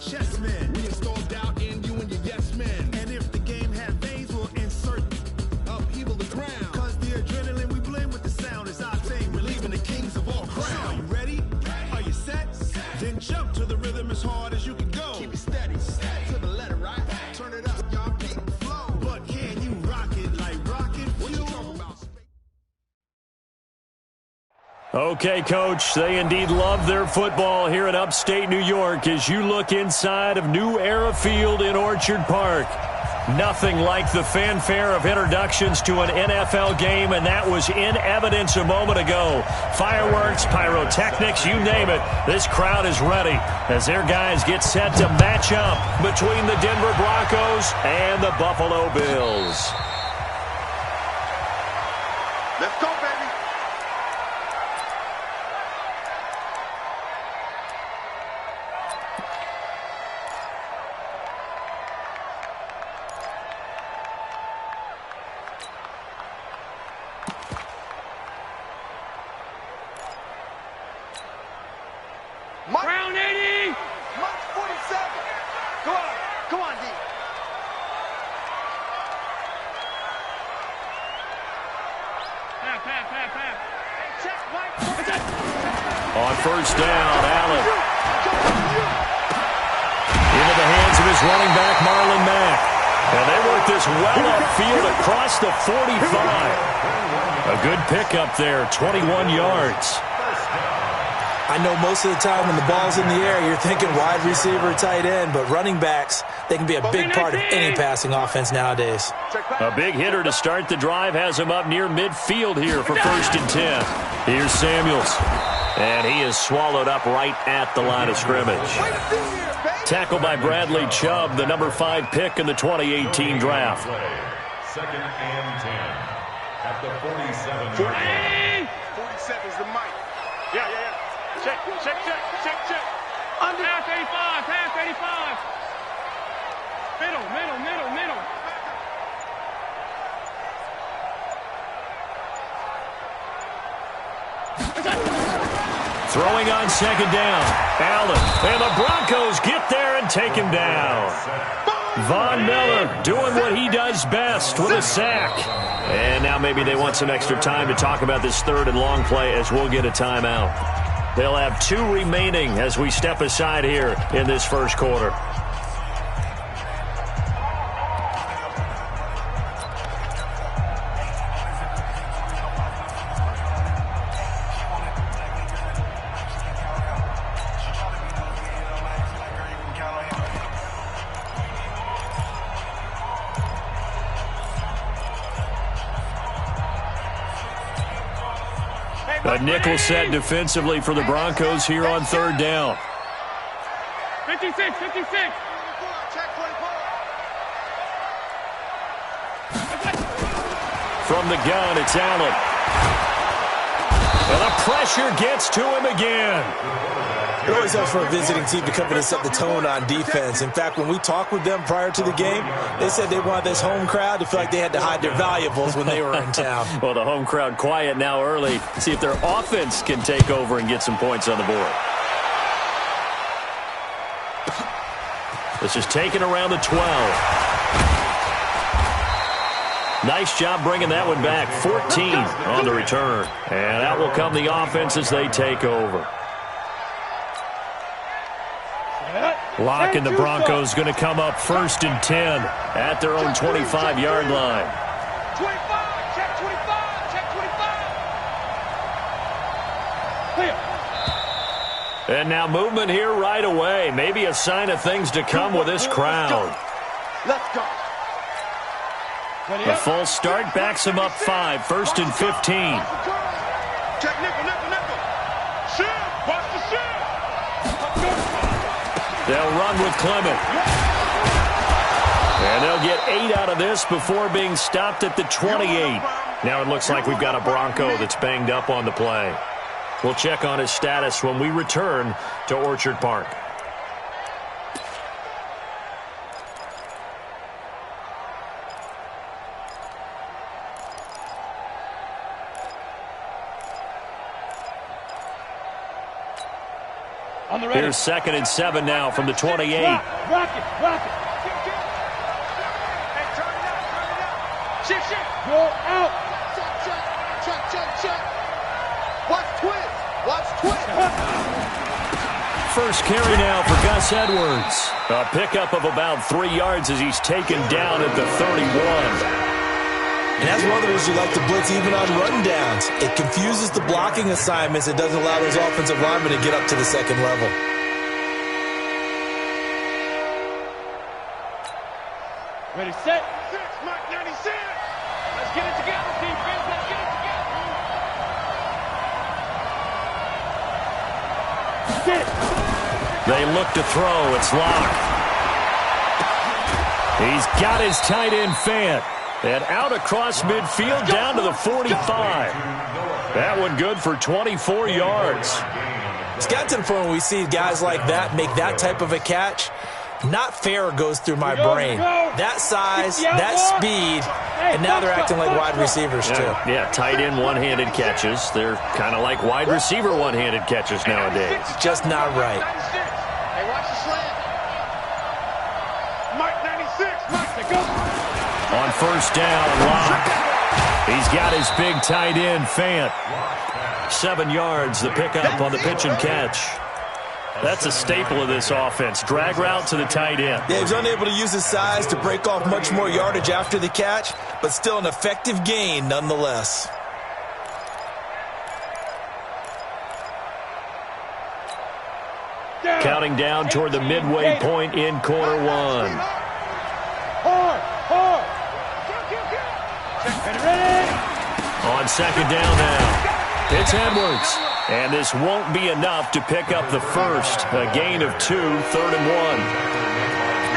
chess men. We install doubt in you and your yes men. And if the game had veins, we'll insert upheaval the ground. Cause the adrenaline we blend with the sound is our thing. We're leaving the kings of all crowns. So you ready? Are you set? Then jump to the rhythm as hard as you can go. Keep it steady. To the letter, right? Turn it up, y'all. Beat the flow. But can you rock it like rocket fuel? Okay, Coach, they indeed love their football here in upstate New York as you look inside of New Era Field in Orchard Park. Nothing like the fanfare of introductions to an NFL game, and that was in evidence a moment ago. Fireworks, pyrotechnics, you name it. This crowd is ready as their guys get set to match up between the Denver Broncos and the Buffalo Bills. Let's go, baby. Round 80! March 47! Go on! Come on, D! Pass. Check, Mike! On first down, Allen. Into the hands of his running back, Marlon Mack. And they work this well upfield across the 45. A good pickup there, 21 yards. I know most of the time when the ball's in the air, you're thinking wide receiver, tight end, but running backs, they can be a big part of any passing offense nowadays. A big hitter to start the drive has him up near midfield here for 1st and 10. Here's Samuels. And he is swallowed up right at the line of scrimmage. Tackled by Bradley Chubb, the number 5 pick in the 2018 draft. 2nd and 10 at the 47. 47 is the mic. Yeah. Check. Under. Pass 85. Middle. Throwing on 2nd down. Allen. And the Broncos get there and take him down. Von Miller doing what he does best with a sack. And now maybe they want some extra time to talk about this 3rd and long play as we'll get a timeout. They'll have 2 remaining as we step aside here in this first quarter. A nickel set defensively for the Broncos here on 3rd down. 56. From the gun, it's Allen. And the pressure gets to him again. It always helps for a visiting team to come in and set the tone on defense. In fact, when we talked with them prior to the game, they said they wanted this home crowd to feel like they had to hide their valuables when they were in town. Well, the home crowd quiet now early. See if their offense can take over and get some points on the board. This is taken around the 12. Nice job bringing that one back. 14 on the return. And out will come the offense as they take over. Lock and the Broncos going to come up 1st and 10 at their own 25-yard line. 25, check 25. And now movement here right away. Maybe a sign of things to come with this crowd. Let's go. A false start backs him up 5, 1st and 15. Check nickel. Shift, watch the shift. They'll run with Clement. And they'll get 8 out of this before being stopped at the 28. Now it looks like we've got a Bronco that's banged up on the play. We'll check on his status when we return to Orchard Park. Here's 2nd and 7 now from the 28. Rock it. Hey, turn it out. Shift. Go out. Check. Watch twist. First carry now for Gus Edwards. A pickup of about 3 yards as he's taken down at the 31. And that's one of the reasons you like to blitz even on rundowns. It confuses the blocking assignments. It doesn't allow those offensive linemen to get up to the second level. Ready, set. Mark 96. Let's get it together, defense. Let's get it together. Sit. They look to throw. It's Locke. He's got his tight end Fant. And out across midfield down to the 45. That one good for 24 yards. It's got to the point where we see guys like that make that type of a catch. Not fair goes through my brain. That size, that speed, and now they're acting like wide receivers too. Yeah, tight end one-handed catches. They're kind of like wide receiver one-handed catches nowadays. Just not right. Hey, watch the slant. Mike 96. Mike, to go. On first down, Locke. He's got his big tight end, Fant. 7 yards, the pickup on the pitch and catch. That's a staple of this offense. Drag route to the tight end. Yeah, he was unable to use his size to break off much more yardage after the catch, but still an effective gain nonetheless. Counting down toward the midway point in quarter one. Hard. Ready. On second down now, it's Edwards. And this won't be enough to pick up the first. A gain of 2, 3rd and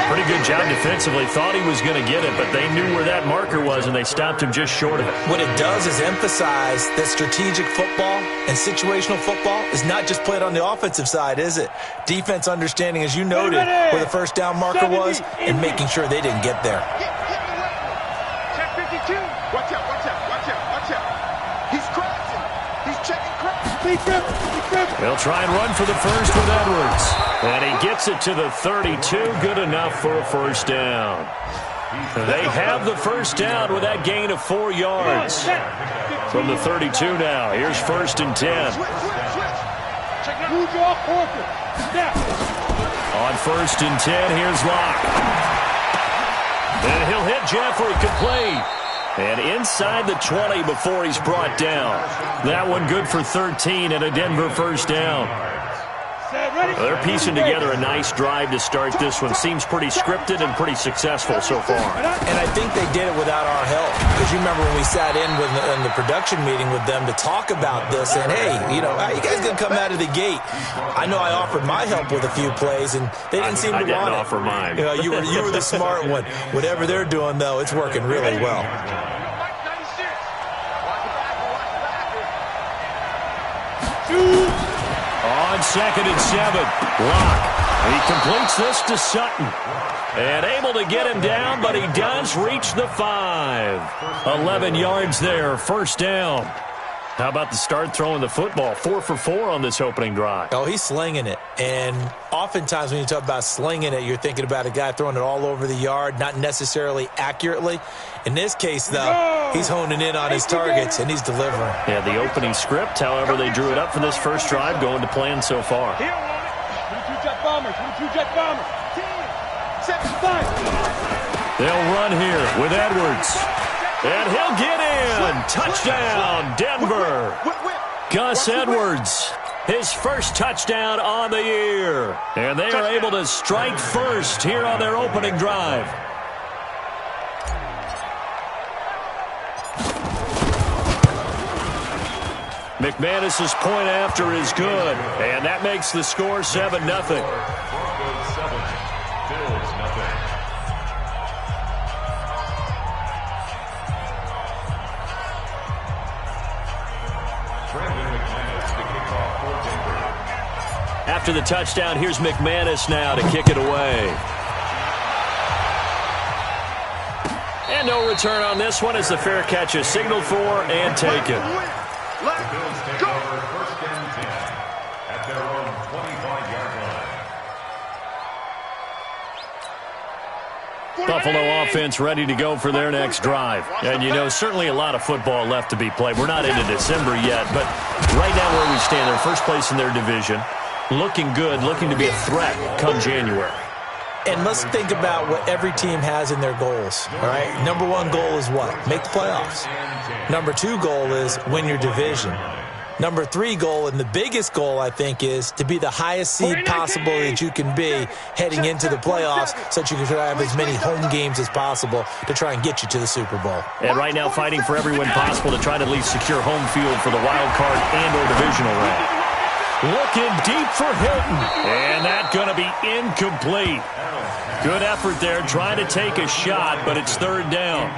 1. Pretty good job defensively. Thought he was going to get it, but they knew where that marker was, and they stopped him just short of it. What it does is emphasize that strategic football and situational football is not just played on the offensive side, is it? Defense understanding, as you noted, where the first down marker was and making sure they didn't get there. Check 52. Watch out. He's crashing. He's checking crash. They'll try and run for the first with Edwards. And he gets it to the 32. Good enough for a first down. They have the first down with that gain of 4 yards. From the 32 now. Here's 1st and 10. On 1st and 10, here's Locke. And he'll hit Jeffrey complete. And inside the 20 before he's brought down. That one good for 13 and a Denver first down. They're piecing together a nice drive to start this one. Seems pretty scripted and pretty successful so far. And I think they did it without our help. Because you remember when we sat in the production meeting with them to talk about this. And, hey, how you guys going to come out of the gate? I know I offered my help with a few plays, and they didn't seem to want it. I didn't offer mine. You were the smart one. Whatever they're doing, though, it's working really well. On 2nd and 7, Locke. He completes this to Sutton. And able to get him down, but he does reach the 5. 11 yards there, first down. How about the start throwing the football? 4 for 4 on this opening drive. Oh, he's slinging it. And oftentimes when you talk about slinging it, you're thinking about a guy throwing it all over the yard, not necessarily accurately. In this case, though, he's honing in on his targets, and he's delivering. Yeah, the opening script, however, they drew it up for this first drive, going to plan so far. 22 jet bombers. 10, 7, 5. They'll run here with Edwards. And he'll get in. Touchdown, Denver. Gus Edwards, his first touchdown on the year. And they are able to strike first here on their opening drive. McManus's point after is good. And that makes the score 7-0. After the touchdown, here's McManus now to kick it away. And no return on this one as the fair catch is signaled for and taken. At their own 25-yard Buffalo offense ready to go for their next drive. And, you know, certainly a lot of football left to be played. We're not into December yet, but right now where we stand, they're first place in their division. Looking good, looking to be a threat come January. And let's think about what every team has in their goals, all right? Number one goal is what? Make the playoffs. Number two goal is win your division. Number three goal, and the biggest goal, I think, is to be the highest seed possible that you can be heading into the playoffs so that you can have as many home games as possible to try and get you to the Super Bowl. And right now fighting for every win possible to try to at least secure home field for the wild card and or divisional round. Looking deep for Hilton, and that's going to be incomplete. Good effort there, trying to take a shot, but it's third down.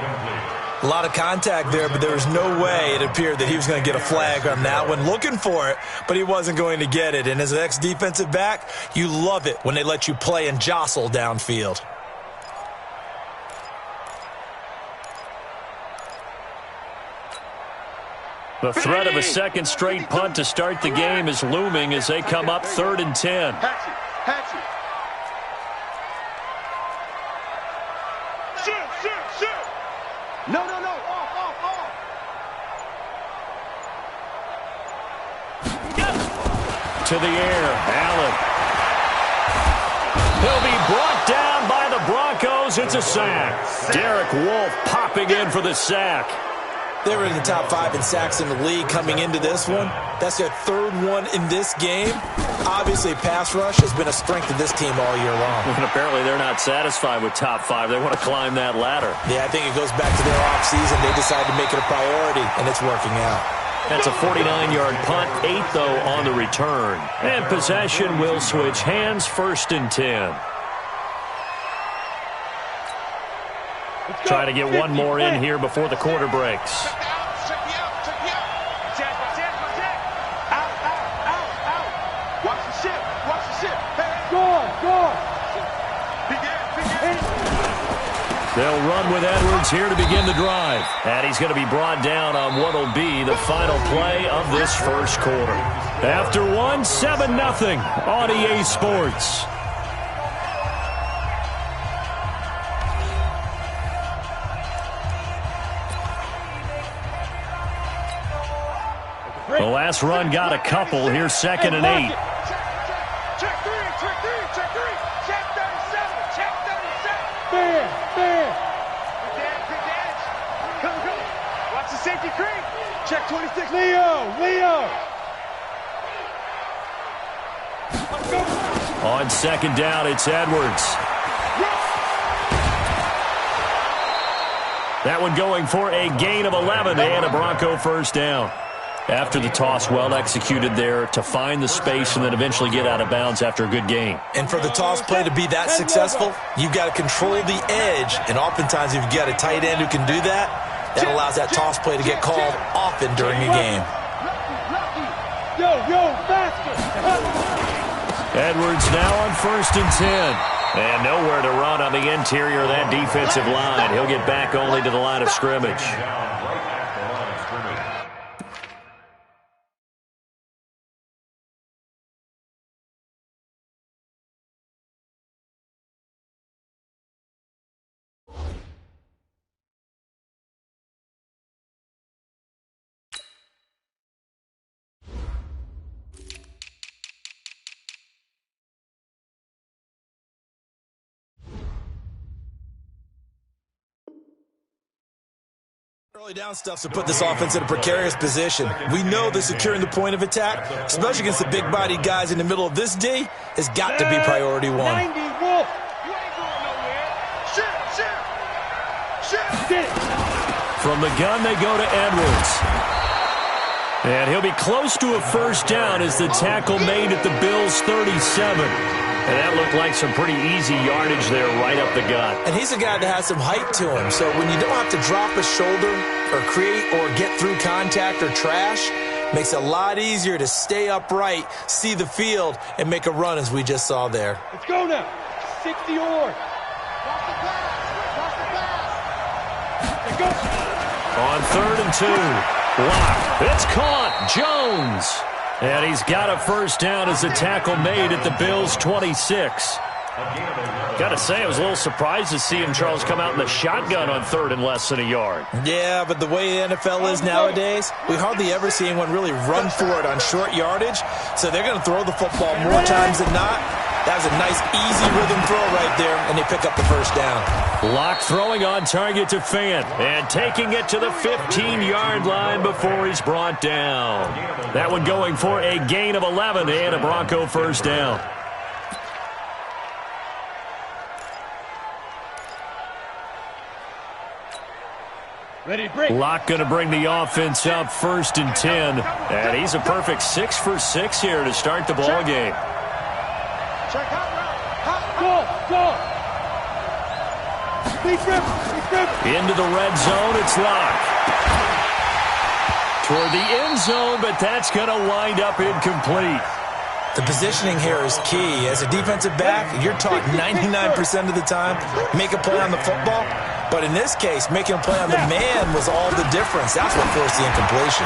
A lot of contact there, but there was no way it appeared that he was going to get a flag on that one. Looking for it, but he wasn't going to get it. And as an ex-defensive back, you love it when they let you play and jostle downfield. The threat of a second straight punt to start the game is looming as they come up 3rd and 10. Hatchet. Shoot. No. Off. To the air, Allen. He'll be brought down by the Broncos. It's a sack. Derek Wolfe popping in for the sack. They were in the top 5 in sacks in the league coming into this one. That's their third one in this game. Obviously, pass rush has been a strength of this team all year long. And apparently they're not satisfied with top 5. They want to climb that ladder. Yeah, I think it goes back to their offseason. They decided to make it a priority, and it's working out. That's a 49-yard punt, 8, though, on the return. And possession will switch hands, 1st and 10. Try to get one more in here before the quarter breaks. Check me out. Out. Watch the ship. Hey. Score. Begin. They'll run with Edwards here to begin the drive. And he's going to be brought down on what will be the final play of this first quarter. After one, 7-0 on EA Sports. The last run got a couple. Here's 2nd and 8. Check three. Check 37. Fair. Good dance. Come. Watch the safety creep. Check 26. Leo. On 2nd down, it's Edwards. That one going for a gain of 11 and a Bronco first down. After the toss, well executed there to find the space and then eventually get out of bounds after a good gain. And for the toss play to be that successful, you've got to control the edge. And oftentimes, if you've got a tight end who can do that, that allows that toss play to get called often during a game. Yo, basket. Edwards now on 1st and 10. And nowhere to run on the interior of that defensive line. He'll get back only to the line of scrimmage. Early down stuff to put this offense in a precarious position. We know that securing the point of attack, especially against the big-bodied guys in the middle of this D, has got to be priority one. 90, Wolf. You ain't going nowhere. Shit. From the gun, they go to Edwards. And he'll be close to a first down as the tackle made at the Bills' 37. And that looked like some pretty easy yardage there right up the gut. And he's a guy that has some height to him, so when you don't have to drop a shoulder or create or get through contact or trash, makes it a lot easier to stay upright, see the field, and make a run as we just saw there. Let's go now. 60 or. Let's go. On 3rd and 2. Block. It's caught. Jones. And he's got a first down as the tackle made at the Bills' 26. Got to say, I was a little surprised to see him, Charles, come out in the shotgun on 3rd and less than a yard. Yeah, but the way the NFL is nowadays, we hardly ever see anyone really run for it on short yardage. So they're going to throw the football more times than not. That was a nice, easy rhythm throw right there, and they pick up the first down. Locke throwing on target to Fant, and taking it to the 15-yard line before he's brought down. That one going for a gain of 11 and a Bronco first down. Ready, break. Locke going to bring the offense up 1st and 10. And he's a perfect 6 for 6 here to start the ball game. Check out route. Go. Speed grip. Into the red zone, it's Locke. Toward the end zone, but that's going to wind up incomplete. The positioning here is key. As a defensive back, you're taught 99% of the time, make a play on the football. But in this case, making a play on the man was all the difference. That's what forced the incompletion.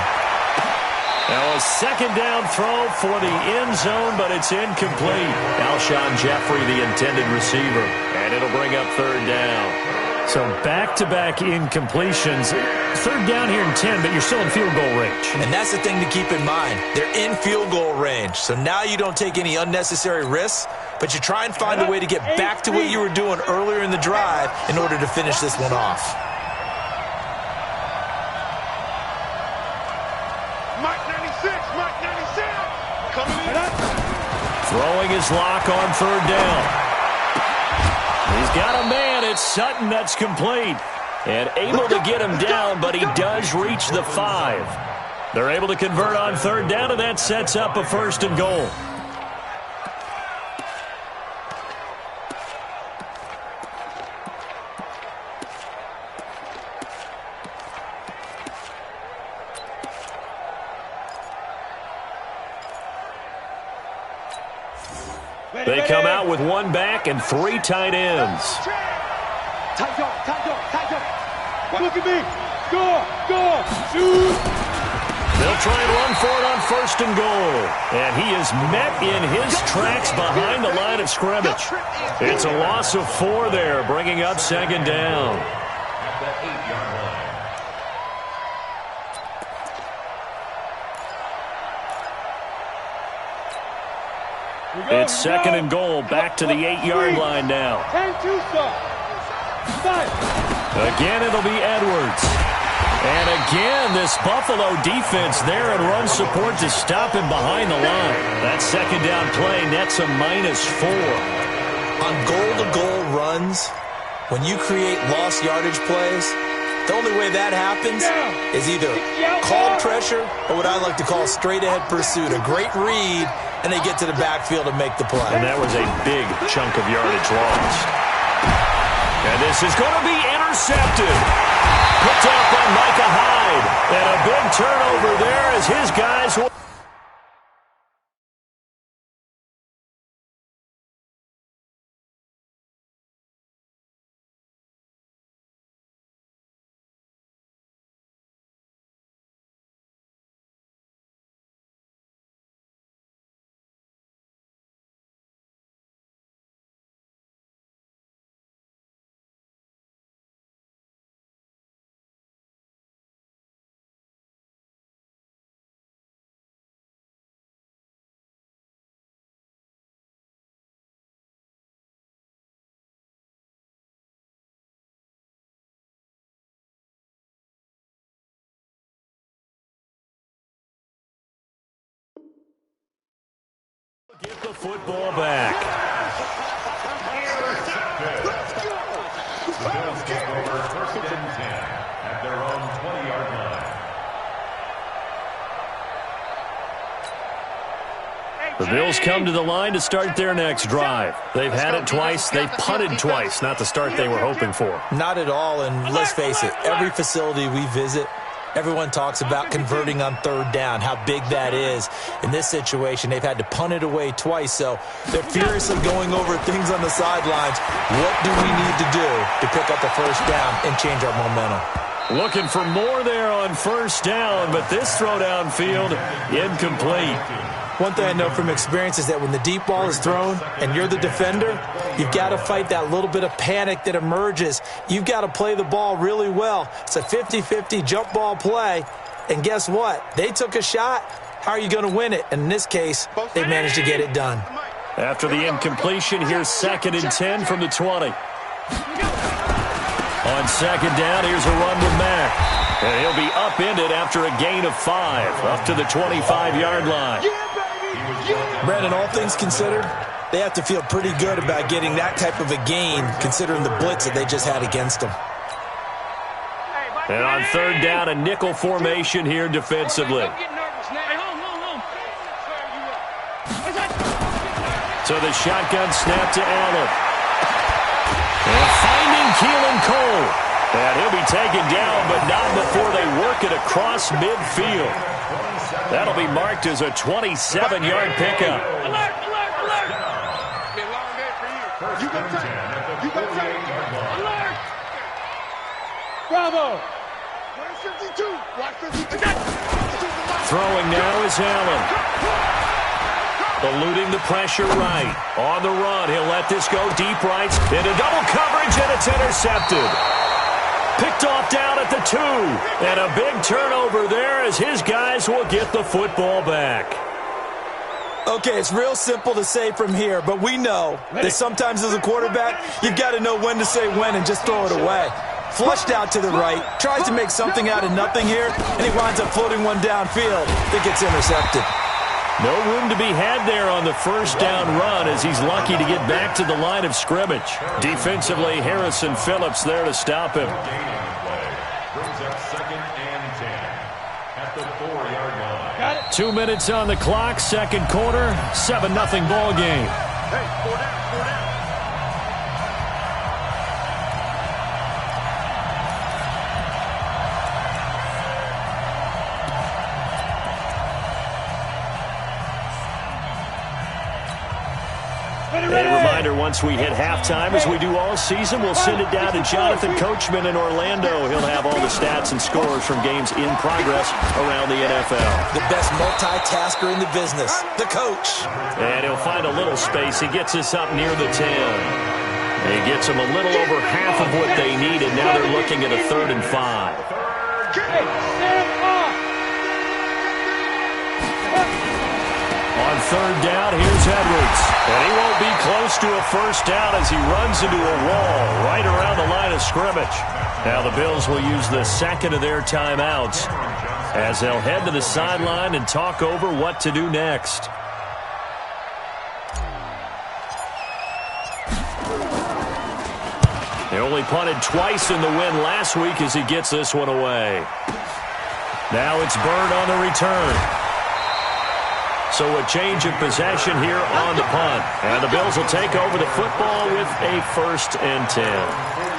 Now a second down throw for the end zone, but it's incomplete. Alshon Jeffrey, the intended receiver, and it'll bring up 3rd down. So back-to-back incompletions. 3rd down here in 10, but you're still in field goal range. And that's the thing to keep in mind. They're in field goal range. So now you don't take any unnecessary risks, but you try and find a way to get back to what you were doing earlier in the drive in order to finish this one off. Mike 96. Coming in. Throwing his Locke on 3rd down. He's got a man. It's Sutton that's complete. And able to get him down, but he does reach the 5. They're able to convert on 3rd down, and that sets up a 1st and goal. They come out with 1 back and 3 tight ends. Tight up. Look at me. Go. Shoot. They'll try and run for it on 1st and goal. And he is met in his tracks behind the line of scrimmage. It's a loss of 4 there, bringing up 2nd down. At the 8-yard line. It's 2nd and goal, back to the 8-yard line now. Again, it'll be Edwards. And again, this Buffalo defense there and run support to stop him behind the line. That 2nd down play nets a -4. On goal-to-goal runs, when you create lost yardage plays, the only way that happens is either called pressure or what I like to call straight-ahead pursuit. A great read, and they get to the backfield and make the play. And that was a big chunk of yardage lost. And this is going to be intercepted. Picked up by Micah Hyde. And a big turnover there as his guys will... Get the football back. The Bills take over 1st and 10 at their own 20-yard line. The Bills come to the line to start their next drive. They've had it twice. They've punted twice. Not the start they were hoping for. Not at all, and let's face it, every facility we visit, everyone talks about converting on 3rd down, how big that is. In this situation, they've had to punt it away twice, so they're furiously going over things on the sidelines. What do we need to do to pick up the 1st down and change our momentum? Looking for more there on 1st down, but this throw downfield incomplete. One thing I know from experience is that when the deep ball is thrown and you're the defender, you've got to fight that little bit of panic that emerges. You've got to play the ball really well. It's a 50-50 jump ball play. And guess what? They took a shot. How are you going to win it? And in this case, they managed to get it done. After the incompletion, here's 2nd and 10 from the 20. On 2nd down, here's a run with Mack. And he'll be upended after a gain of 5, up to the 25-yard line. Brandon, all things considered, they have to feel pretty good about getting that type of a gain, considering the blitz that they just had against them. And on 3rd down, a nickel formation here defensively. So the shotgun snap to Allen. And finding Keelan Cole. And he'll be taken down, but not before they work it across midfield. That'll be marked as a 27-yard pickup. Alert, alert, alert! Be a long day for you. You got time. You got time. Alert! Bravo! 52. Watch 52. Throwing now is Allen. Eluding the pressure right. On the run, he'll let this go deep right. Into double coverage, and it's intercepted. Picked off down at the 2. And a big turnover there as his guys will get the football back. Okay, it's real simple to say from here, but we know that sometimes as a quarterback, you've got to know when to say when and just throw it away. Flushed out to the right, tries to make something out of nothing here, and he winds up floating one downfield that gets intercepted. No room to be had there on the 1st down run as he's lucky to get back to the line of scrimmage. Defensively, Harrison Phillips there to stop him. Brings up 2nd and 10 at the 4-yard line. Got it. 2 minutes on the clock, 2nd quarter, 7-0 ball game. Hey, 4 down, 4 down. A reminder, once we hit halftime, as we do all season, we'll send it down to Jonathan Coachman in Orlando. He'll have all the stats and scores from games in progress around the NFL. The best multitasker in the business, the coach. And he'll find a little space. He gets us up near the 10. He gets them a little over half of what they needed. Now they're looking at a 3rd and 5. Hey, stand off. On 3rd down, here's Edwards. And he won't be close to a 1st down as he runs into a wall right around the line of scrimmage. Now the Bills will use the 2nd of their timeouts as they'll head to the sideline and talk over what to do next. They only punted twice in the win last week as he gets this one away. Now it's Bird on the return. So a change of possession here on the punt. And the Bills will take over the football with a 1st and 10.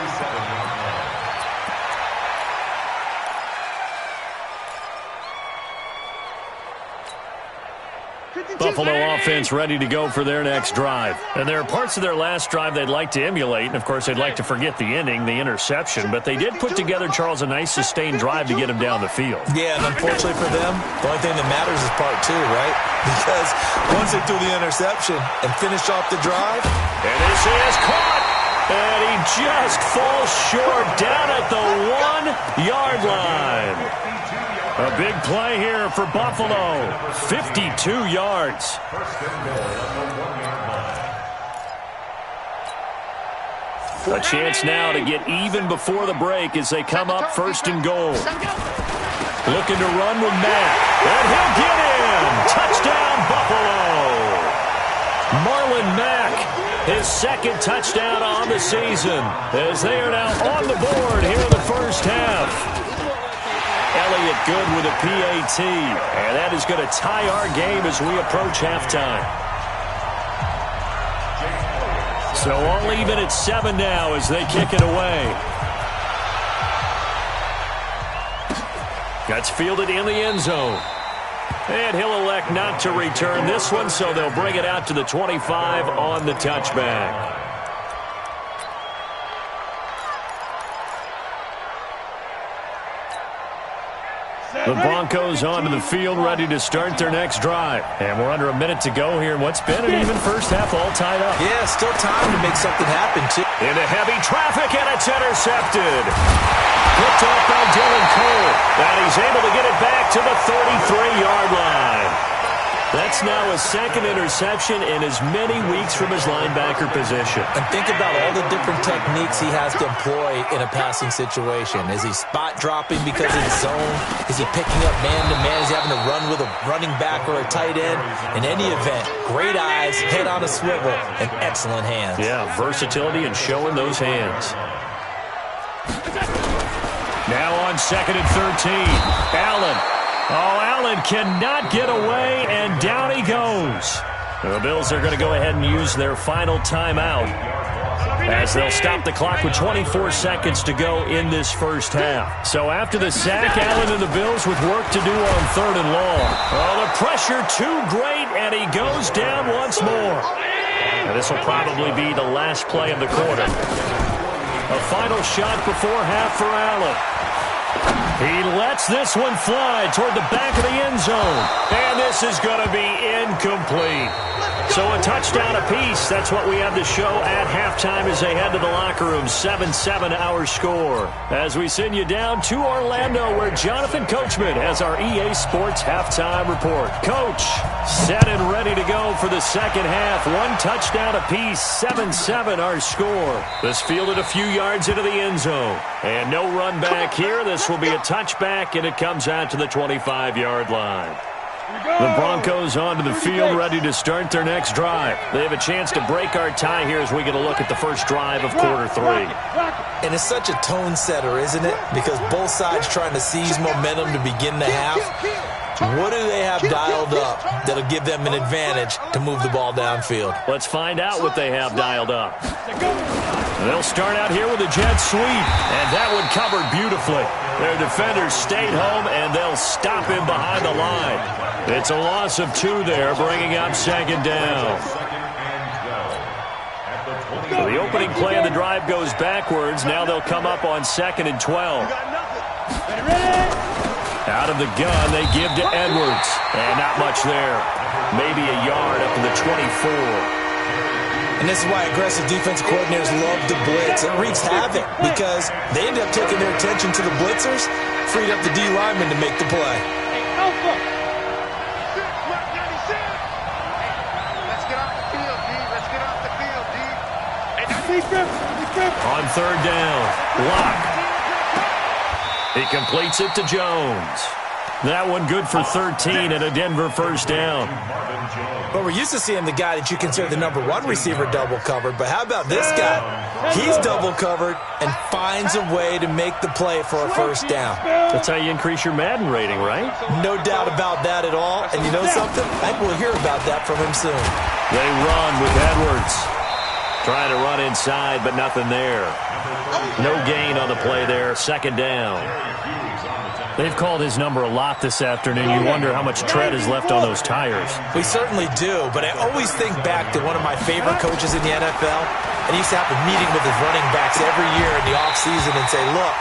Buffalo offense ready to go for their next drive. And there are parts of their last drive they'd like to emulate. And, of course, they'd like to forget the ending, the interception. But they did put together, Charles, a nice sustained drive to get him down the field. Yeah, and unfortunately for them, the only thing that matters is part 2, right? Because once they threw the interception and finished off the drive. And this is caught. And he just falls short down at the 1-yard line. A big play here for Buffalo. 52 yards. A chance now to get even before the break as they come up 1st and goal. Looking to run with Matt. And he'll get in. Touchdown, Buffalo. Marlon Mack, his 2d touchdown on the season, as they are now on the board here in the 1st half. Elliott good with a PAT, and that is going to tie our game as we approach halftime. So all even at 7 now as they kick it away. That's fielded in the end zone. And he'll elect not to return this one, so they'll bring it out to the 25 on the touchback. The Broncos onto the field, ready to start their next drive. And we're under a minute to go here in what's been an even first half, all tied up. Yeah, still time to make something happen, too. Into heavy traffic, and it's intercepted. Picked off by Dylan Cole. And he's able to get it back to the 33-yard line. That's now his second interception in as many weeks from his linebacker position. And think about all the different techniques he has to employ in a passing situation. Is he spot dropping because of the zone? Is he picking up man-to-man? Is he having to run with a running back or a tight end? In any event, great eyes, head on a swivel, and excellent hands. Yeah, versatility and showing those hands. Now on 2nd and 13, Allen. Oh, Allen cannot get away, and down he goes. The Bills are going to go ahead and use their final timeout as they'll stop the clock with 24 seconds to go in this first half. So after the sack, Allen and the Bills with work to do on 3rd and long. Oh, the pressure too great, and he goes down once more. And this will probably be the last play of the quarter. A final shot before half for Allen. He lets this one fly toward the back of the end zone. And this is going to be incomplete. So a touchdown apiece. That's what we have to show at halftime as they head to the locker room. 7-7 our score. As we send you down to Orlando, where Jonathan Coachman has our EA Sports halftime report. Coach, set and ready to go for the second half. One touchdown apiece. 7-7 our score. This fielded a few yards into the end zone. And no run back here. This will be a touchback, and it comes out to the 25-yard line. The Broncos onto the field, ready to start their next drive. They have a chance to break our tie here as we get a look at the first drive of quarter 3. And it's such a tone setter, isn't it? Because both sides trying to seize momentum to begin the half. What do they have dialed up that'll give them an advantage to move the ball downfield? Let's find out what they have dialed up. They'll start out here with a jet sweep, and that one covered beautifully. Their defenders stayed home, and they'll stop him behind the line. It's a loss of 2 there, bringing up 2nd down. So the opening play of the drive goes backwards. Now they'll come up on 2nd and 12. Out of the gun, they give to Edwards. And not much there. Maybe a yard up to the 24. And this is why aggressive defensive coordinators love to blitz. It wreaks havoc because they end up taking their attention to the blitzers, freed up the D lineman to make the play. Let's get off the field, D. Let's get off the field, D. On 3rd down, Lock. He completes it to Jones. That one good for 13 and a Denver first down. But we're used to seeing the guy that you consider the number 1 receiver double covered. But how about this guy? He's double covered and finds a way to make the play for a first down. That's how you increase your Madden rating, right? No doubt about that at all. And you know something? I think we'll hear about that from him soon. They run with Edwards. Trying to run inside, but nothing there. No gain on the play there. 2nd down. They've called his number a lot this afternoon. You wonder how much tread is left on those tires. We certainly do, but I always think back to one of my favorite coaches in the NFL, and he used to have a meeting with his running backs every year in the offseason and say, look,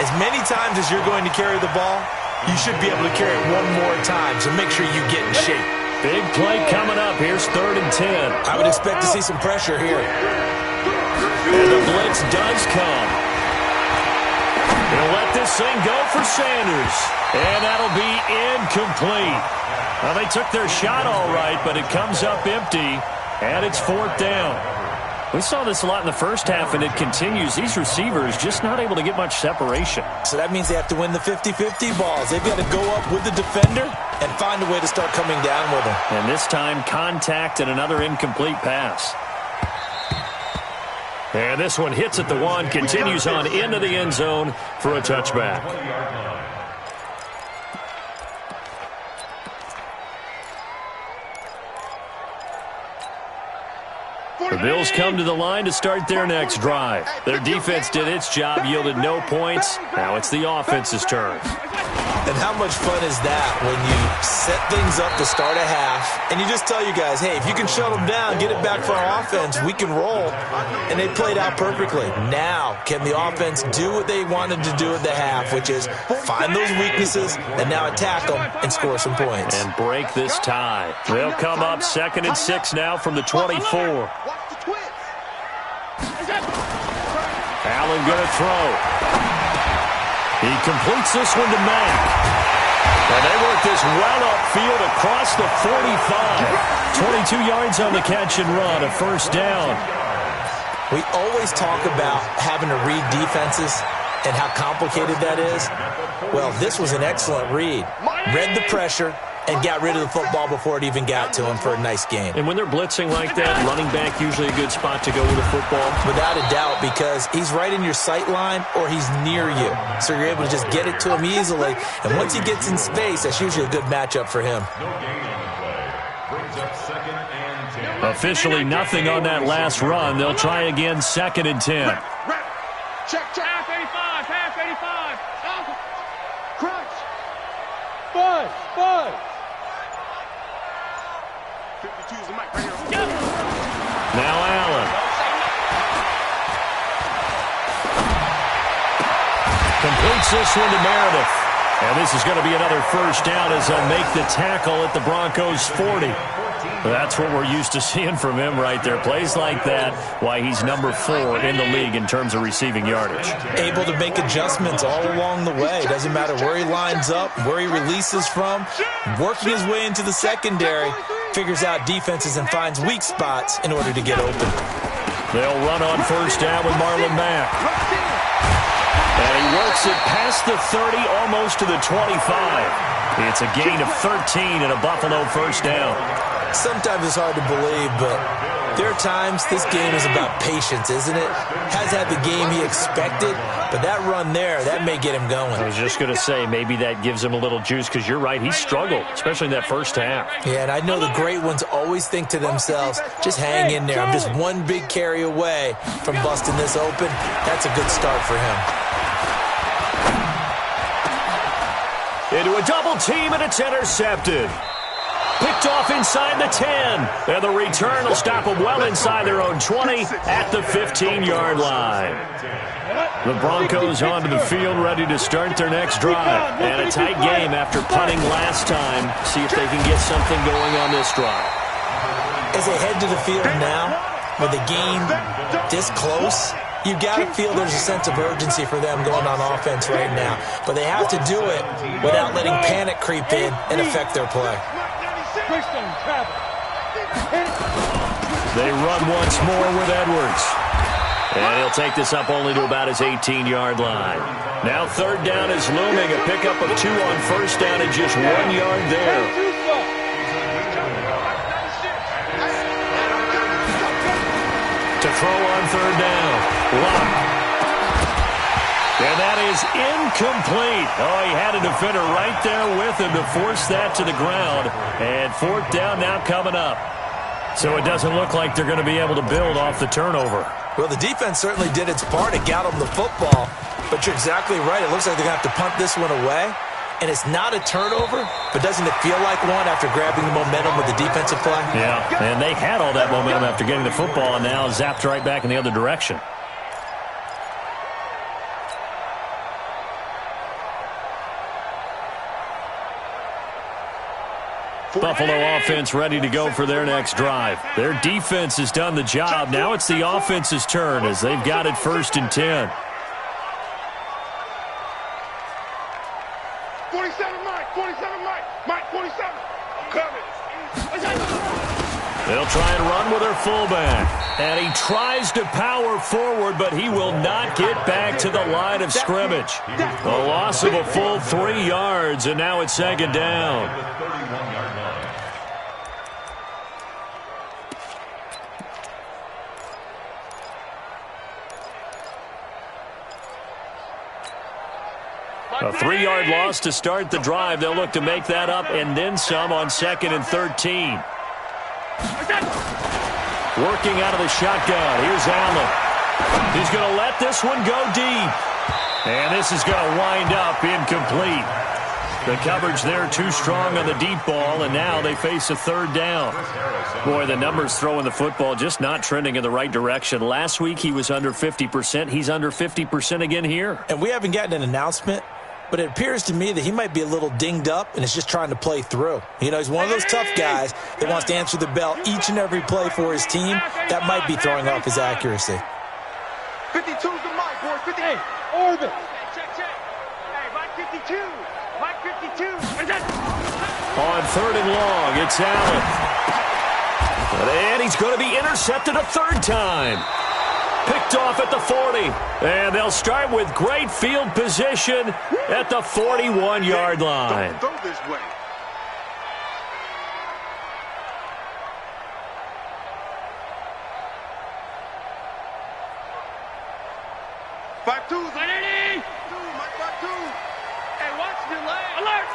as many times as you're going to carry the ball, you should be able to carry it one more time, so make sure you get in shape. Big play coming up. Here's 3rd and 10. I would expect to see some pressure here. And the blitz does come. He'll let this thing go for Sanders. And that'll be incomplete. Well, they took their shot all right, but it comes up empty. And it's 4th down. We saw this a lot in the first half, and it continues. These receivers just not able to get much separation. So that means they have to win the 50-50 balls. They've got to go up with the defender and find a way to start coming down with him. And this time, contact and another incomplete pass. And this one hits at the 1, continues on into the end zone for a touchback. The Bills come to the line to start their next drive. Their defense did its job, yielded no points. Now it's the offense's turn. And how much fun is that when you set things up to start a half and you just tell you guys, hey, if you can shut them down, get it back for our offense, we can roll. And they played out perfectly. Now, can the offense do what they wanted to do at the half, which is find those weaknesses and now attack them and score some points. And break this tie. They'll come up 2nd and 6 now from the 24. Allen going to throw. He completes this one to Mack. And they work this well upfield across the 45. 22 yards on the catch and run, a first down. We always talk about having to read defenses and how complicated that is. Well, this was an excellent read. Read the pressure and got rid of the football before it even got to him for a nice game. And when they're blitzing like that, running back usually a good spot to go with a football. Without a doubt, because he's right in your sight line or he's near you. So you're able to just get it to him easily. And once he gets in space, that's usually a good matchup for him. No gain on the play. Brings up 2nd and 10. Officially nothing on that last run. They'll try again 2nd and 10. Check. Half 85. Half 85. Crunch. Buzz. 52 is the mic right here. Now Allen. Completes this one to Meredith. And this is going to be another first down as they'll make the tackle at the Broncos' 40. That's what we're used to seeing from him right there. Plays like that, why he's number 4 in the league in terms of receiving yardage. Able to make adjustments all along the way. Doesn't matter where he lines up, where he releases from. Working his way into the secondary, figures out defenses and finds weak spots in order to get open. They'll run on first down with Marlon Mack. And he works it past the 30, almost to the 25. It's a gain of 13 and a Buffalo first down. Sometimes it's hard to believe, but there are times this game is about patience, isn't it? Has had the game he expected, but that run there, that may get him going. I was just going to say, maybe that gives him a little juice, because you're right, he struggled, especially in that first half. Yeah, and I know the great ones always think to themselves, just hang in there. I'm just one big carry away from busting this open. That's a good start for him. Into a double team, and it's intercepted. Picked off inside the 10. And the return will stop them well inside their own 20 at the 15-yard line. The Broncos onto the field, ready to start their next drive. And a tight game after punting last time. See if they can get something going on this drive. As they head to the field now, with the game this close, you've got to feel there's a sense of urgency for them going on offense right now. But they have to do it without letting panic creep in and affect their play. They run once more with Edwards. And he'll take this up only to about his 18-yard line. Now third down is looming. A pickup of 2 on first down and just 1 yard there. To throw on third down. Lock. And that is incomplete. Oh, he had a defender right there with him to force that to the ground. And fourth down now coming up. So it doesn't look like they're going to be able to build off the turnover. Well, the defense certainly did its part. It got them the football. But you're exactly right. It looks like they're going to have to punt this one away. And it's not a turnover, but doesn't it feel like one after grabbing the momentum with the defensive play? Yeah, and they had all that momentum after getting the football and now zapped right back in the other direction. Buffalo offense ready to go for their next drive. Their defense has done the job. Now it's the offense's turn as they've got it 1st and 10. 47, Mike. 47, Mike. Mike, 47. I'm coming. They'll try and run with their fullback. And he tries to power forward, but he will not get back to the line of scrimmage. A loss of a full 3 yards, and now it's 2nd down. The 31-yard line. A 3-yard loss to start the drive. They'll look to make that up and then some on 2nd and 13. Working out of the shotgun. Here's Allen. He's going to let this one go deep. And this is going to wind up incomplete. The coverage there too strong on the deep ball, and now they face a third down. Boy, the numbers throwing the football just not trending in the right direction. Last week he was under 50%. He's under 50% again here. And we haven't gotten an announcement, but it appears to me that he might be a little dinged up and is just trying to play through. You know, he's one of those tough guys that wants to answer the bell each and every play for his team. That might be throwing off his accuracy. 52's the mic, boys. 50. Hey, orbit. Check. Hey, Mike 52. Mike 52. On third and long, it's Allen. And he's going to be intercepted a third time. Picked off at the 40. And they'll start with great field position at the 41-yard line. Don't go this way. Five twos. Hey, watch your leg. Alert.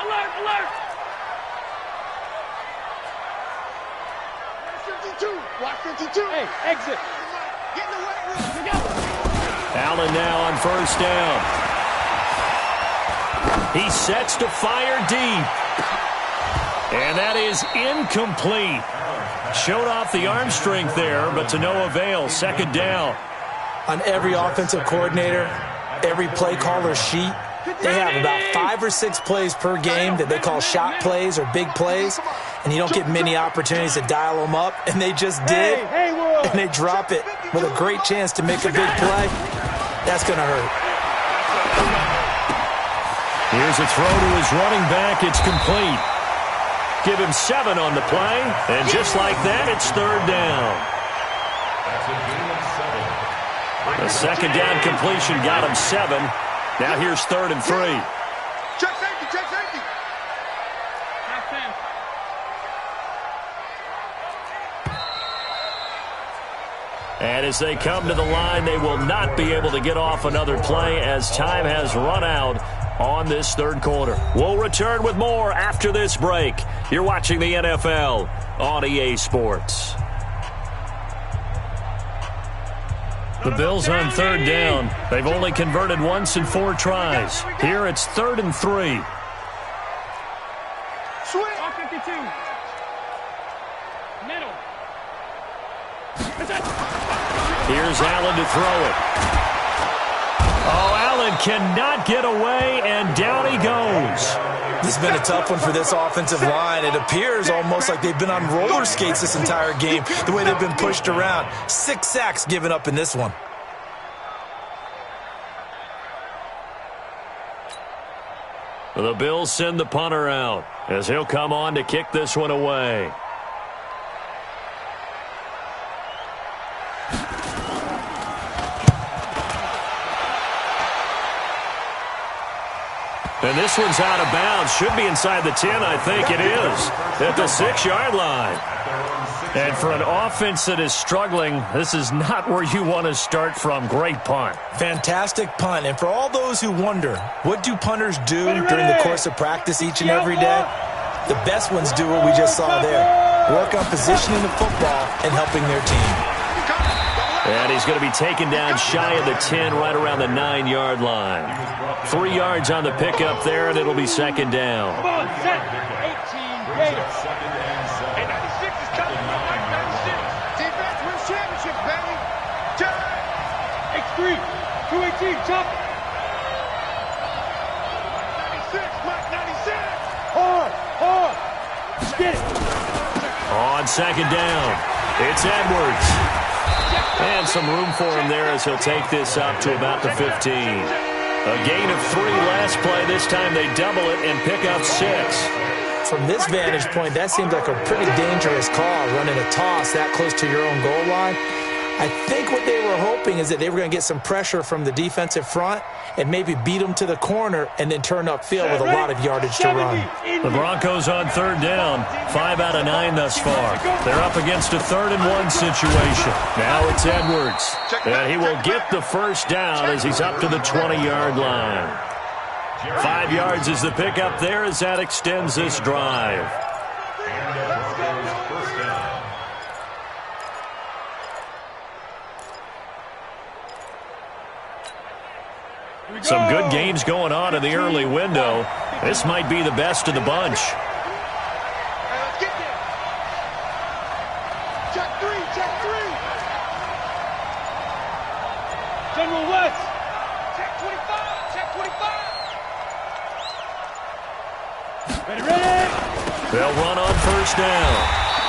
Watch 52. Hey, exit. Get in the way. Allen now on first down. He sets to fire deep. And that is incomplete. Showed off the arm strength there, but to no avail. Second down. On every offensive coordinator, every play caller sheet, they have about 5 or 6 plays per game that they call shot plays or big plays, and you don't get many opportunities to dial them up, and they just did, and they drop it with a great chance to make a big play. That's going to hurt. Here's a throw to his running back. It's complete. Give him 7 on the play, and just like that, it's third down. The second down completion got him 7. Now here's third and 3. Check safety. And as they come to the line, they will not be able to get off another play as time has run out on this third quarter. We'll return with more after this break. You're watching the NFL on EA Sports. The Bills on third down. They've only converted once in 4 tries. Here it's third and 3. Switch. 52. Middle. Here's Allen to throw it. Oh, Allen cannot get away, and down he goes. This has been a tough one for this offensive line. It appears almost like they've been on roller skates this entire game, the way they've been pushed around. 6 sacks given up in this one. The Bills send the punter out as he'll come on to kick this one away. And this one's out of bounds. Should be inside the 10, I think it is, at the 6-yard line. And for an offense that is struggling, this is not where you want to start from. Great punt. Fantastic punt. And for all those who wonder, what do punters do during the course of practice each and every day? The best ones do what we just saw there. Work on positioning the football and helping their team. And he's going to be taken down shy of the 10, right around the 9-yard line. 3 yards on the pickup there, and it'll be second down. Come on, set. 18 Gators. Hey, 96 is coming. 96. Defense wins championship, baby. X3. 218. Chop. 96. Mike 96. Hard. Let's get it. On second down, it's Edwards. And some room for him there as he'll take this up to about the 15. A gain of 3 last play. This time they double it and pick up 6. From this vantage point, that seems like a pretty dangerous call, running a toss that close to your own goal line. I think what they were hoping is that they were going to get some pressure from the defensive front and maybe beat them to the corner and then turn upfield with a lot of yardage to run. The Broncos on third down, 5 out of 9 thus far. They're up against a 3rd and 1 situation. Now it's Edwards, and he will get the first down as he's up to the 20-yard line. 5 yards is the pickup there as that extends this drive. Some good games going on in the early window. This might be the best of the bunch. Hey, let's get there. Check three. General West. Check 25. Ready. They'll run on first down.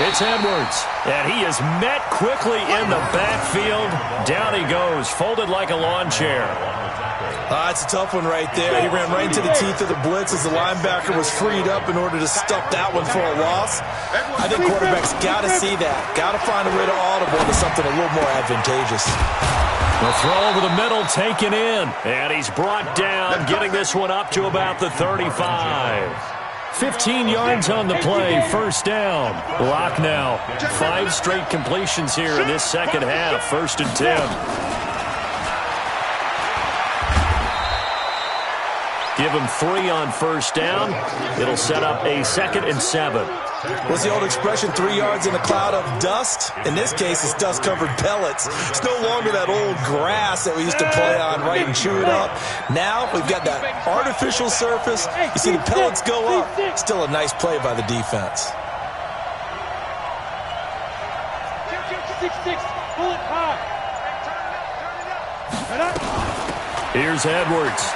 It's Edwards, and he is met quickly in the backfield. Down he goes, folded like a lawn chair. It's a tough one right there. He ran right into the teeth of the blitz as the linebacker was freed up in order to stop that one for a loss. I think quarterbacks got to see that. Got to find a way to audible to something a little more advantageous. The throw over the middle taken in, and he's brought down, getting this one up to about the 35. 15 yards on the play, first down. Lock now. 5 straight completions here in this second half, 1st and 10. Give him 3 on first down. It'll set up a 2nd and 7. What's the old expression, 3 yards in a cloud of dust? In this case, it's dust-covered pellets. It's no longer that old grass that we used to play on, right, and chew it up. Now we've got that artificial surface. You see the pellets go up. Still a nice play by the defense. 6-6, pull it high. Here's Edwards.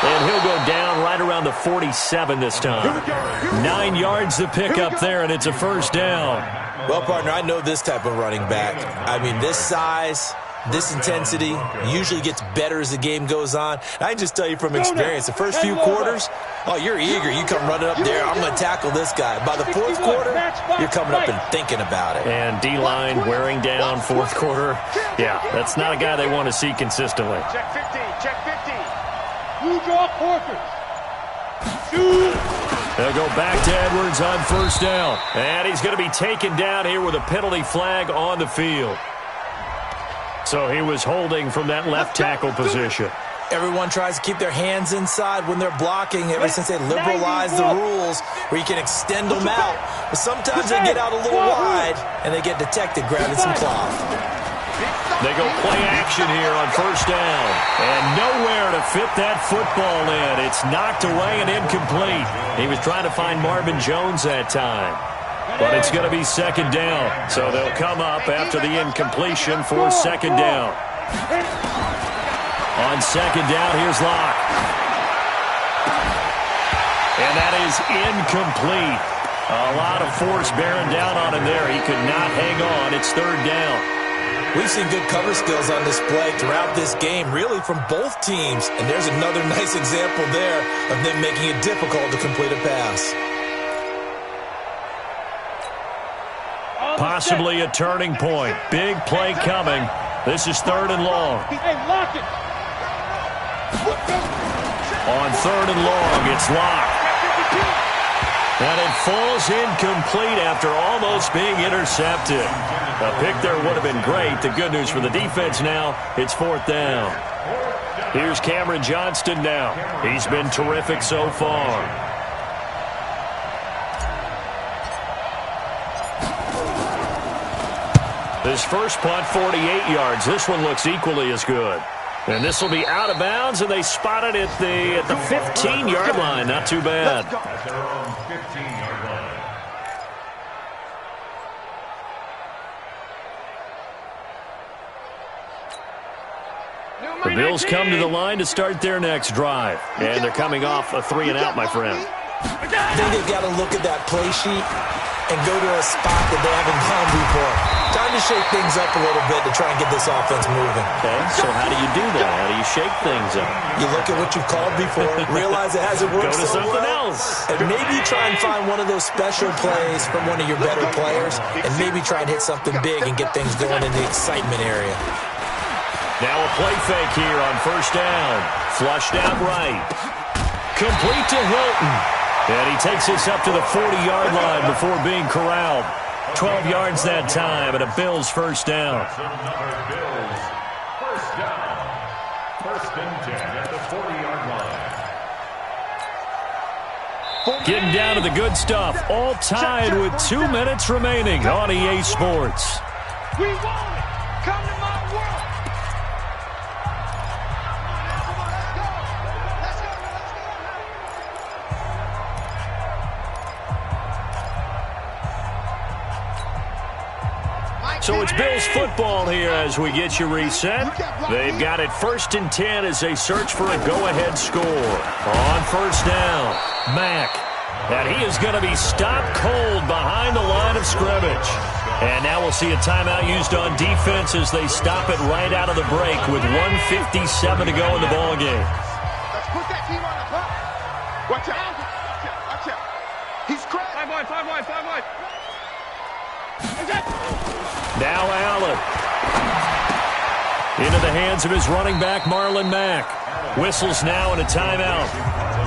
And he'll go down right around the 47 this time. 9 yards to pick up there, and it's a first down. Well, partner, I know this type of running back. I mean, this size, this intensity usually gets better as the game goes on. And I can just tell you from experience, the first few quarters, oh, you're eager. You come running up there, I'm going to tackle this guy. By the 4th quarter, you're coming up and thinking about it. And D-line wearing down 4th quarter. Yeah, that's not a guy they want to see consistently. Check 50. Blue draw Porkers. They'll go back to Edwards on first down. And he's going to be taken down here with a penalty flag on the field. So he was holding from that left tackle position. Everyone tries to keep their hands inside when they're blocking ever since they liberalized the rules where you can extend them out. But sometimes they get out a little wide and they get detected grabbing some cloth. They go play action here on first down. And nowhere to fit that football in. It's knocked away and incomplete. He was trying to find Marvin Jones that time. But it's going to be 2nd down. So they'll come up after the incompletion for 2nd down. On 2nd down, here's Locke. And that is incomplete. A lot of force bearing down on him there. He could not hang on. It's 3rd down. We've seen good cover skills on display throughout this game, really from both teams. And there's another nice example there of them making it difficult to complete a pass. Possibly a turning point. Big play coming. This is 3rd and long. Hey, lock it. On 3rd and long, it's Locke. And it falls incomplete after almost being intercepted. A pick there would have been great. The good news for the defense now, it's 4th down. Here's Cameron Johnston now. He's been terrific so far. This first punt, 48 yards. This one looks equally as good. And this will be out of bounds, and they spot it at the 15-yard line. Not too bad. The Bills come to the line to start their next drive. And they're coming off a 3-and-out, my friend. I think they've got to look at that play sheet and go to a spot that they haven't gone before. Time to shake things up a little bit to try and get this offense moving. Okay, so how do you do that? How do you shake things up? You look at what you've called before, realize it hasn't worked Go to so something well, else. and maybe try and find one of those special plays from one of your better players, and maybe try and hit something big and get things going in the excitement area. Now a play fake here on first down. Flushed out right. Complete to Hilton. And he takes this up to the 40-yard line before being corralled. 12 yards that time, and a Bills first down. First down. 1st and 10 at the 40-yard line. Getting down to the good stuff. All tied with 2 minutes remaining on EA Sports. We want it. Come to my world. So it's Bills football here as we get you reset. They've got it 1st and 10 as they search for a go-ahead score. On 1st down, Mack. And he is going to be stopped cold behind the line of scrimmage. And now we'll see a timeout used on defense as they stop it right out of the break with 1:57 to go in the ballgame. Let's put that team on the clock. Watch out. Watch out. He's cracked. 5 wide. Now Allen. Into the hands of his running back, Marlon Mack. Whistles now and a timeout.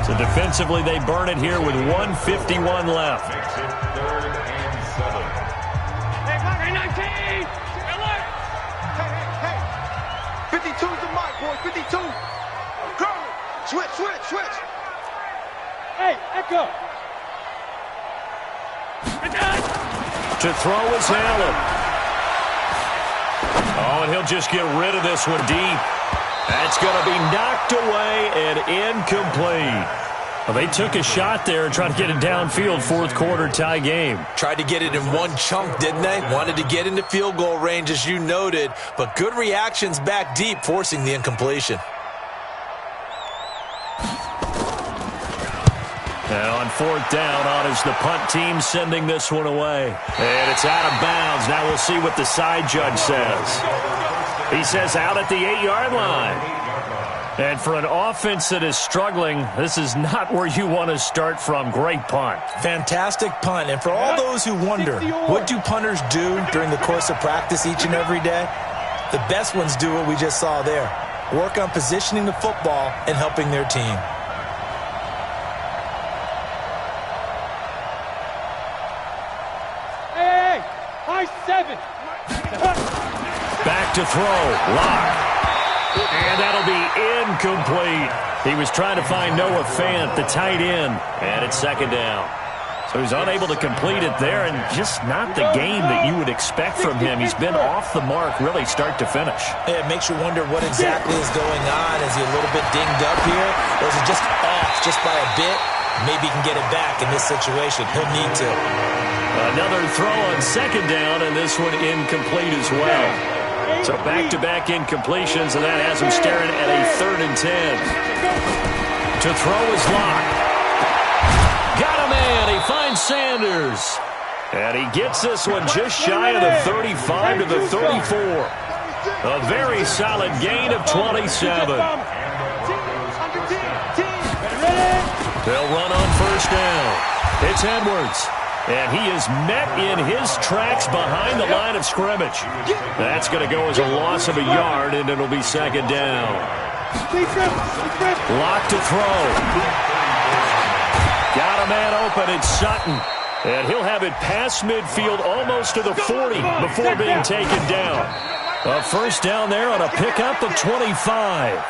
So defensively, they burn it here with 1:51 left. Makes it 3rd and 7. Hey, 19! Hey. 52's the mark, boy. 52. Go. Switch. Hey, Echo! To throw is Allen. Oh, and he'll just get rid of this one deep. That's going to be knocked away and incomplete. Well, they took a shot there and tried to get it downfield, 4th quarter tie game. Tried to get it in one chunk, didn't they? Wanted to get into field goal range, as you noted, but good reactions back deep, forcing the incompletion. And on 4th down, on is the punt team sending this one away. And it's out of bounds. Now we'll see what the side judge says. He says out at the 8-yard line. And for an offense that is struggling, this is not where you want to start from. Great punt. Fantastic punt. And for all those who wonder, what do punters do during the course of practice each and every day? The best ones do what we just saw there. Work on positioning the football and helping their team. Hey! High 7! Back to throw. Lock. And that'll be incomplete. He was trying to find Noah Fant, the tight end, and it's 2nd down. So he's unable to complete it there, and just not the game that you would expect from him. He's been off the mark really start to finish. Yeah, it makes you wonder what exactly is going on. Is he a little bit dinged up here, or is it just off just by a bit? Maybe he can get it back in this situation. He'll need to. Another throw on 2nd down, and this one incomplete as well. So back-to-back incompletions, and that has him staring at a 3rd and 10. To throw is Locke. Got a man. He finds Sanders. And he gets this one just shy of the 35 to the 34. A very solid gain of 27. They'll run on 1st down. It's Edwards. And he is met in his tracks behind the line of scrimmage. That's going to go as a loss of a yard, and it'll be 2nd down. Lock to throw. Got a man open. It's Sutton. And he'll have it past midfield almost to the 40 before being taken down. A 1st down there on a pickup of 25.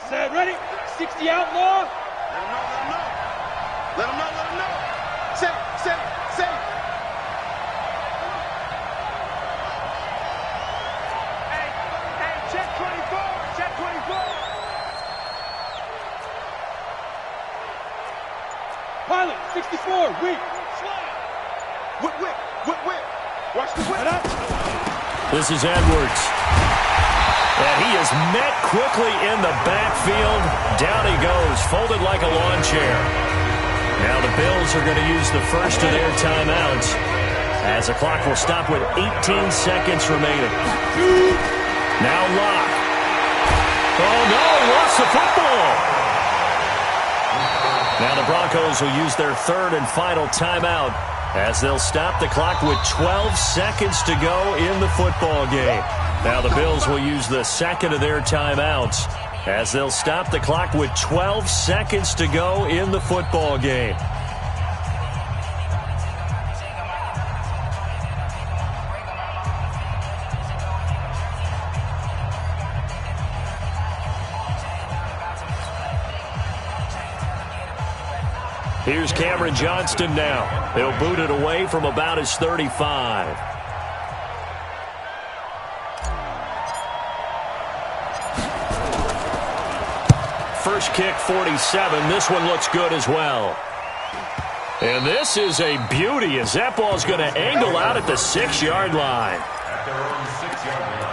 Set, ready? 60 outlaw. Let him know. Set. Hey, check 24. Pilot, 64, weak. Whip. Watch the whip. This is Edwards. And he is met quickly in the backfield. Down he goes, folded like a lawn chair. Now the Bills are going to use the first of their timeouts as the clock will stop with 18 seconds remaining. Now Locke. Oh, no, he lost the football. Now the Broncos will use their 3rd and final timeout as they'll stop the clock with 12 seconds to go in the football game. Now the Bills will use the 2nd of their timeouts as they'll stop the clock with 12 seconds to go in the football game. Here's Cameron Johnston now. They'll boot it away from about his 35. first kick 47. This one looks good as well. And this is a beauty as that ball's going to angle out at the 6-yard line. At their own 6-yard line.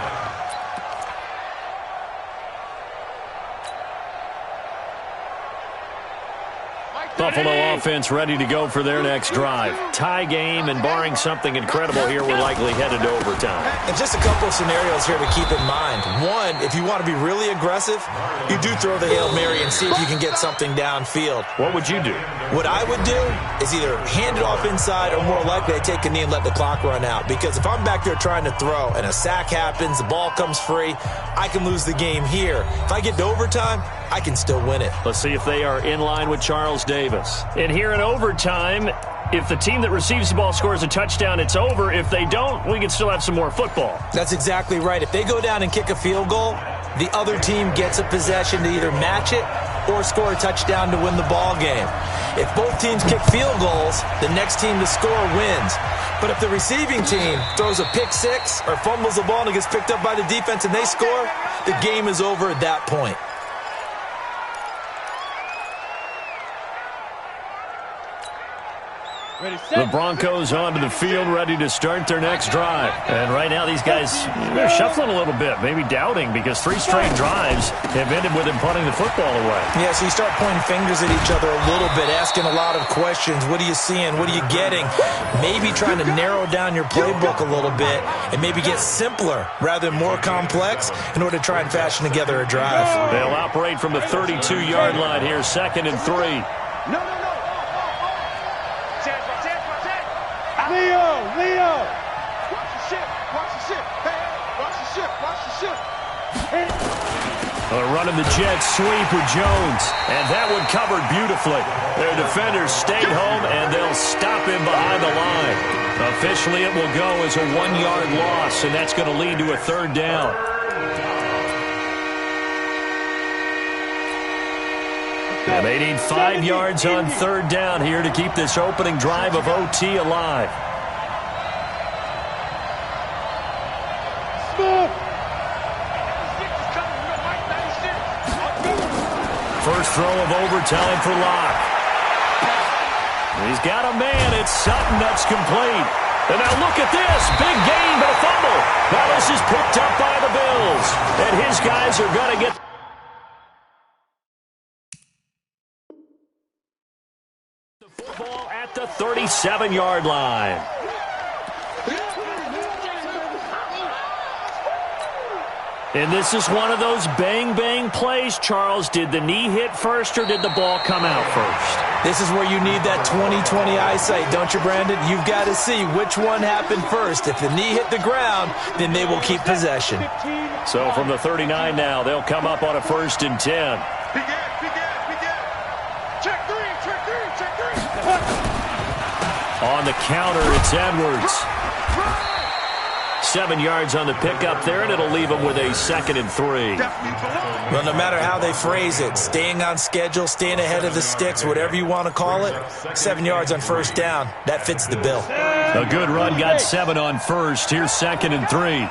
Buffalo offense ready to go for their next drive. Tie game, and barring something incredible here, we're likely headed to overtime. And just a couple of scenarios here to keep in mind. One, if you want to be really aggressive, you do throw the Hail Mary and see if you can get something downfield. What would you do? What I would do is either hand it off inside or more likely I take a knee and let the clock run out. Because if I'm back there trying to throw and a sack happens, the ball comes free, I can lose the game here. If I get to overtime, I can still win it. Let's see if they are in line with Charles Davis. And here in overtime, if the team that receives the ball scores a touchdown, it's over. If they don't, we can still have some more football. That's exactly right. If they go down and kick a field goal, the other team gets a possession to either match it or score a touchdown to win the ball game. If both teams kick field goals, the next team to score wins. But if the receiving team throws a pick six or fumbles the ball and it gets picked up by the defense and they score, the game is over at that point. The Broncos onto the field, ready to start their next drive. And right now, these guys, they're shuffling a little bit, maybe doubting, because 3 straight drives have ended with them punting the football away. Yeah, so you start pointing fingers at each other a little bit, asking a lot of questions. What are you seeing? What are you getting? Maybe trying to narrow down your playbook a little bit and maybe get simpler rather than more complex in order to try and fashion together a drive. They'll operate from the 32-yard line here, 2nd and 3. Leo! Watch the ship! Watch the ship! Hey, watch the ship! Watch the ship! Running the jet sweep with Jones. And that one covered beautifully. Their defenders stayed home, and they'll stop him behind the line. Officially, it will go as a 1-yard loss, and that's going to lead to a 3rd down. And they need 5 yards on 3rd down here to keep this opening drive of OT alive. First throw of overtime for Locke. He's got a man. It's Sutton. That's complete. And now look at this. Big gain, but a fumble. Now this is picked up by the Bills. And his guys are going to get the football at the 37-yard line. And this is one of those bang-bang plays, Charles. Did the knee hit first or did the ball come out first? This is where you need that 20/20 eyesight, don't you, Brandon? You've got to see which one happened first. If the knee hit the ground, then they will keep possession. So from the 39 now, they'll come up on a 1st and 10. Begin! Check three! On the counter, it's Edwards. 7 yards on the pickup there, and it'll leave them with a 2nd and 3. Well, no matter how they phrase it, staying on schedule, staying ahead of the sticks, whatever you want to call it, 7 yards on 1st down, that fits the bill. A good run, got 7 on 1st. Here's 2nd and 3.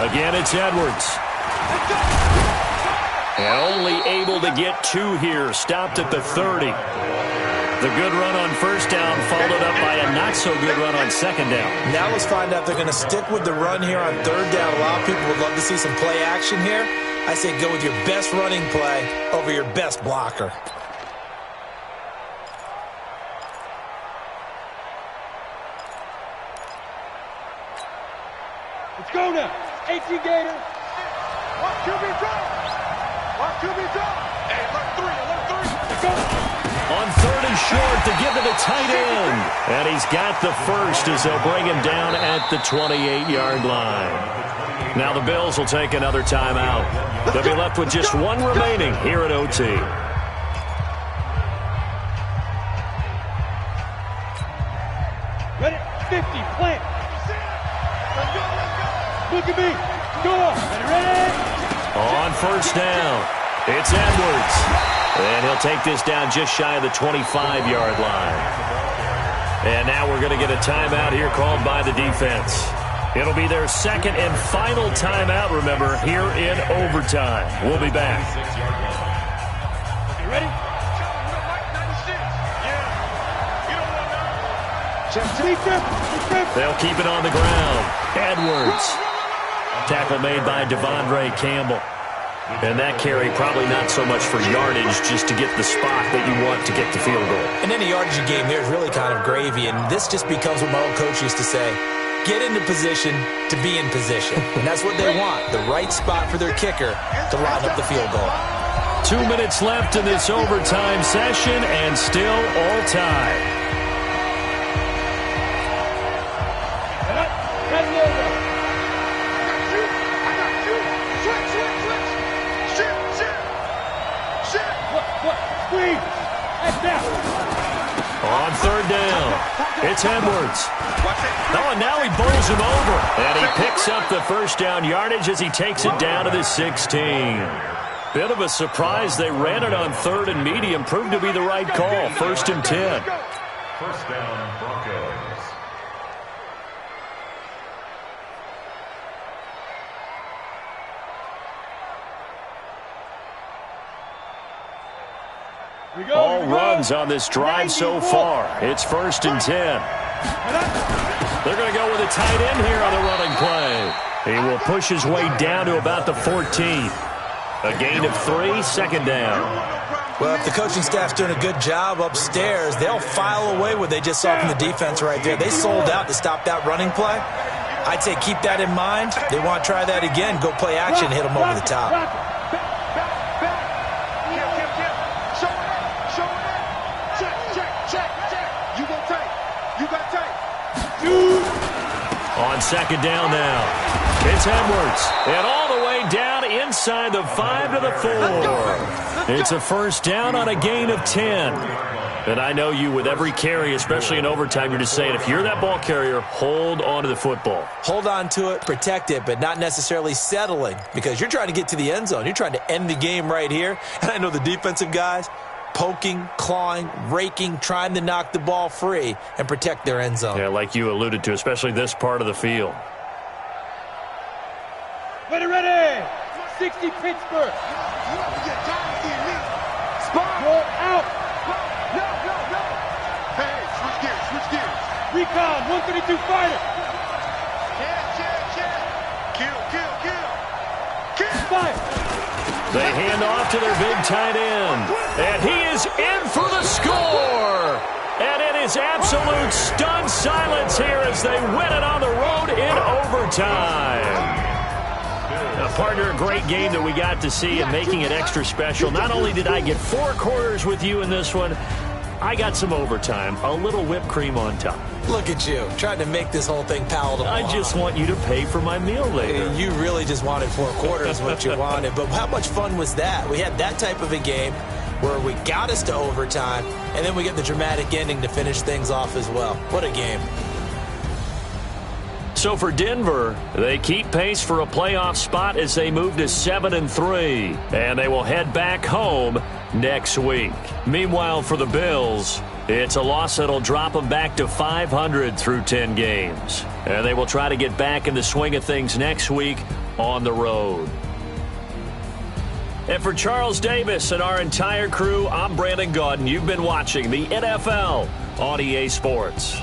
Again, it's Edwards. And only able to get 2 here, stopped at the 30. The good run on 1st down followed up by a not-so-good run on 2nd down. Now let's find out if they're going to stick with the run here on 3rd down. A lot of people would love to see some play action here. I say go with your best running play over your best blocker. Let's go now. 18 Gator. Watch QB drop! Hey, alert 3! Let's go. On 3rd and short to give to the tight end. And he's got the first as they'll bring him down at the 28-yard line. Now the Bills will take another timeout. They'll be left with just 1 remaining here at OT. Ready? 50, plant. Look at me. Go on. Ready? On 1st down, it's Edwards. And he'll take this down just shy of the 25-yard line. And now we're going to get a timeout here called by the defense. It'll be their second and final timeout, remember, here in overtime. We'll be back. You ready? They'll keep it on the ground. Edwards. Tackle made by Devondre Campbell. And that carry probably not so much for yardage, just to get the spot that you want to get the field goal. And any yardage game there is really kind of gravy, and this just becomes what my old coach used to say, get into position to be in position. And that's what they want, the right spot for their kicker to line up the field goal. 2 minutes left in this overtime session, and still all tied. On third down, it's Edwards. Oh, and now he bowls him over. And he picks up the first down yardage as he takes it down to the 16. Bit of a surprise. They ran it on third and medium. Proved to be the right call. 1st and 10. First down, Broncos. All runs on this drive so far. It's 1st and 10. They're going to go with a tight end here on the running play. He will push his way down to about the 14th. A gain of 3, second down. Well, if the coaching staff's doing a good job upstairs, they'll file away what they just saw from the defense right there. They sold out to stop that running play. I'd say keep that in mind. They want to try that again. Go play action, hit them over the top. On second down now, it's Edwards. And all the way down inside the 5 to the 4. It's a first down on a gain of 10. And I know you, with every carry, especially in overtime, you're just saying, if you're that ball carrier, hold on to the football. Hold on to it, protect it, but not necessarily settling, because you're trying to get to the end zone. You're trying to end the game right here. And I know the defensive guys, poking, clawing, raking, trying to knock the ball free and protect their end zone. Yeah, like you alluded to, especially this part of the field. Ready. 60 Pittsburgh. Spot. Out. No. Hey, switch gears. Recon, 132 fighter. Kill. Fire. They hand off to their big tight end. And he is in for the score. And it is absolute stunned silence here as they win it on the road in overtime. Now, partner, a great game that we got to see and making it extra special. Not only did I get 4 quarters with you in this one, I got some overtime, a little whipped cream on top. Look at you, trying to make this whole thing palatable. I just want you to pay for my meal later. You really just wanted 4 quarters, what you wanted. But how much fun was that? We had that type of a game where we got us to overtime, and then we get the dramatic ending to finish things off as well. What a game. So for Denver, they keep pace for a playoff spot as they move to 7-3, and they will head back home next week. Meanwhile, for the Bills, it's a loss that'll drop them back to 500 through 10 games, and they will try to get back in the swing of things next week on the road. And for Charles Davis and our entire crew, I'm Brandon Gaudin. You've been watching the NFL on EA Sports.